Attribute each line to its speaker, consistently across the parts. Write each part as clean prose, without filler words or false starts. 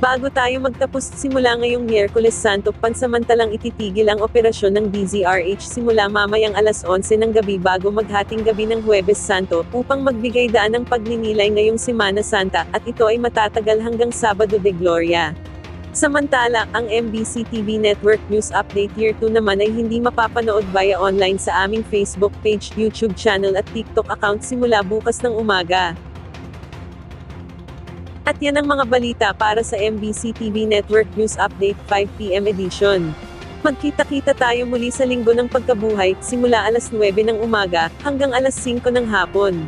Speaker 1: Bago tayo magtapos, simula ngayong Miyerkules Santo, pansamantalang ititigil ang operasyon ng DZRH simula mamayang alas 11 ng gabi bago maghating gabi ng Huwebes Santo, upang magbigay daan ng pagninilay ngayong Semana Santa, at ito ay matatagal hanggang Sabado de Gloria. Samantala, ang MBC TV Network News Update Year 2 naman ay hindi mapapanood via online sa aming Facebook page, YouTube channel at TikTok account simula bukas ng umaga. At yan ang mga balita para sa MBC TV Network News Update 5 PM edition. Magkita-kita tayo muli sa Linggo ng Pagkabuhay, simula alas 9 ng umaga, hanggang alas 5 ng hapon.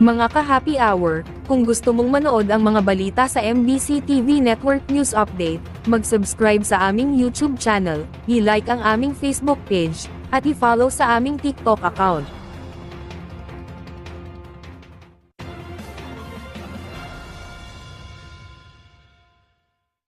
Speaker 2: Mga ka-happy hour, kung gusto mong manood ang mga balita sa MBC TV Network News Update, mag-subscribe sa aming YouTube channel, i-like ang aming Facebook page, at i-follow sa aming TikTok account.